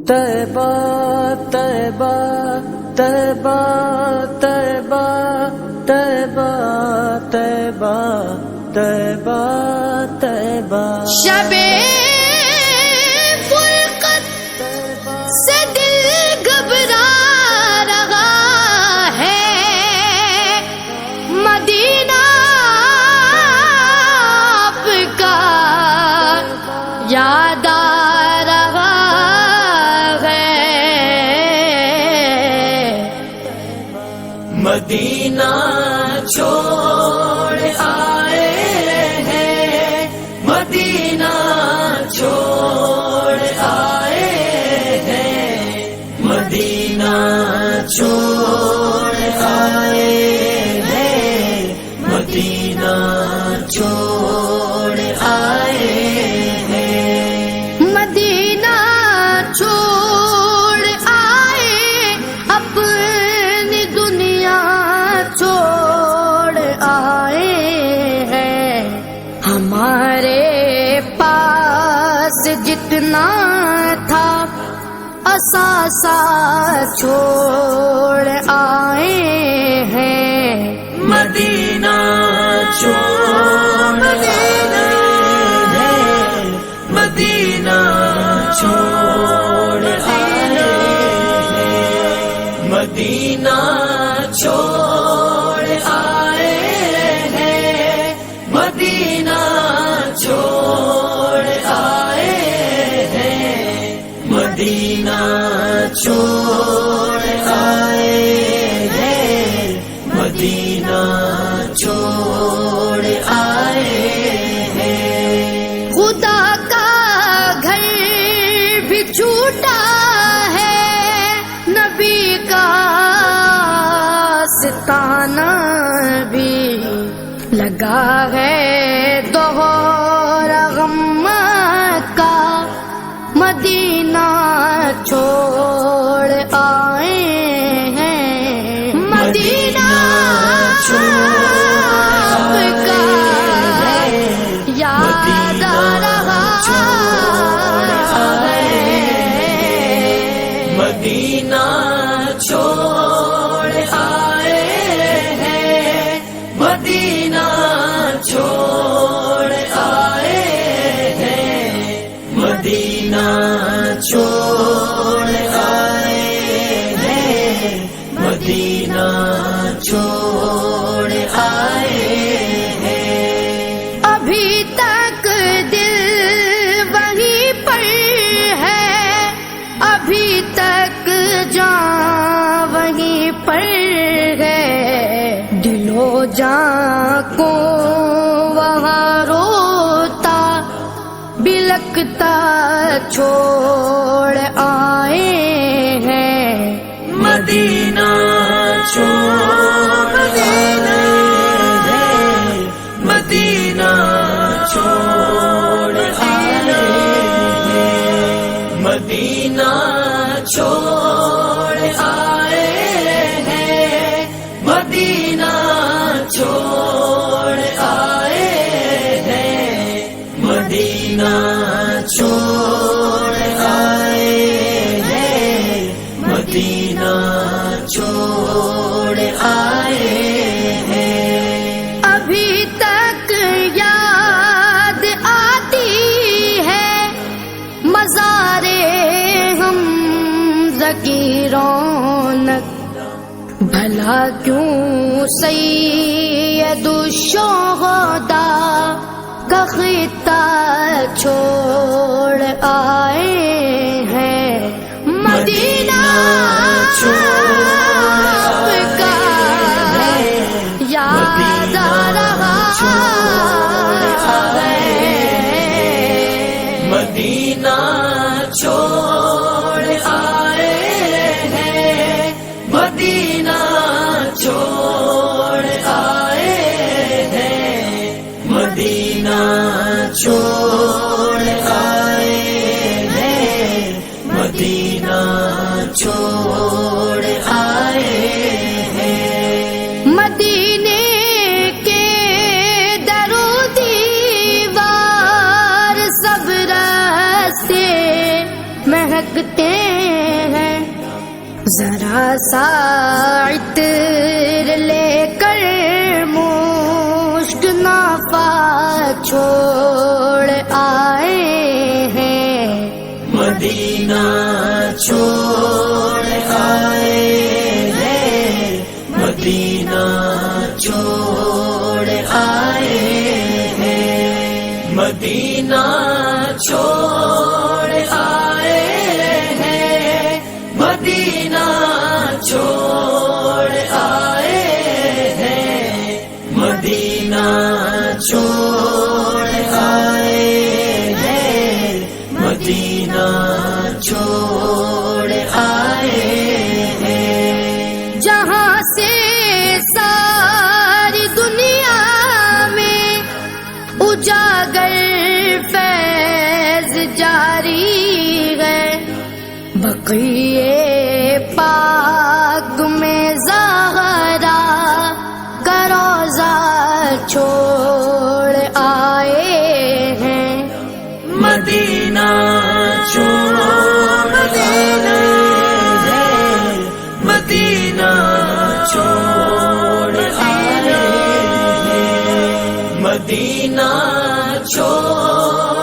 طیبہ طیبہ طیبہ طیبہ طیبہ طیبہ طیبہ طیبہ شب فرقت سے دل گھبرا رہا ہے، مدینہ آپ کا یاد آ رہا ہے، مدینہ چھوڑ آئے ہیں، مدینہ چھوڑ آئے ہیں، مدینہ چھوڑ آئے ہیں، مدینہ چھوڑ آئے ہیں، مدینہ چھوڑ آئے، اپنی دنیا چھوڑ آئے ہیں، ہمارے پاس جتنا تھا اثاثہ چھوڑ آئے ہیں، مدینہ چھوڑ آئے ہیں، مدینہ چھوڑ آئے ہیں، مدینہ چھوڑ آئے ہیں، مدینہ چھوڑ آئے ہیں، مدینہ چھوڑ آئے ہیں، مدینہ چھوڑ آئے ہیں، خدا کا گھر بھی چھوٹا ہے، نبی کا ستانہ بھی لگا ہے، دوہرا غم کا مدینہ چھوڑ آئے ہیں، مدینہ آپ کا یاد آ رہا ہے، مدینہ چھوڑ آئے ہیں، مدینہ چھوڑ آئے ہیں، مدینہ چھوڑ آئے ہیں، مدینہ چھوڑ آئے ہیں، ابھی تک دل وہیں پر ہے، ابھی تک جان وہیں پر ہے، دل و جان کو وہاں روتا بلکتا چھوڑ آئے ہیں، مدینہ چھوڑ آئے ہیں، مدینہ چھوڑ آئے ہیں، مدینہ چھوڑ آئے ہیں، مدینہ چھوڑ آئے ہیں، مدینہ چھوڑ آئے ہیں، مدینہ چھوڑ آئے ہیں، ابھی تک یاد آتی ہے مزارے حمزہ کی رونق، بھلا کیوں سید الشہداء کا خطہ چھوڑ آئے ہیں، مدینہ آپ کا یاد آ رہا ہے، مدینہ چھوڑ آئے ہیں، مدینہ چھوڑ آئے ہیں، مدینہ چھوڑ آئے ہیں، مدینہ چھوڑ آئے ہیں، مدینے کے در و دیوار سب راستے لگتے ہیں، ذرا سا عطر لے کر مشک نافہ چھوڑ آئے ہیں، مدینہ چھوڑ آئے ہیں، مدینہ چھوڑ آئے ہیں، مدینہ چھوڑ آئے ہیں، مدینہ چھوڑ آئے ہیں، مدینہ چھوڑ آئے ہیں، مدینہ چھوڑ آئے ہیں، جہاں سے ساری دنیا میں اجاگر فیض جاری ہے، بقیے پاک میں زہرا کا روضہ چھوڑ آئے ہیں، مدینہ چھوڑ آئے ہیں، مدینہ چھوڑ آئے ہیں، مدینہ چھوڑ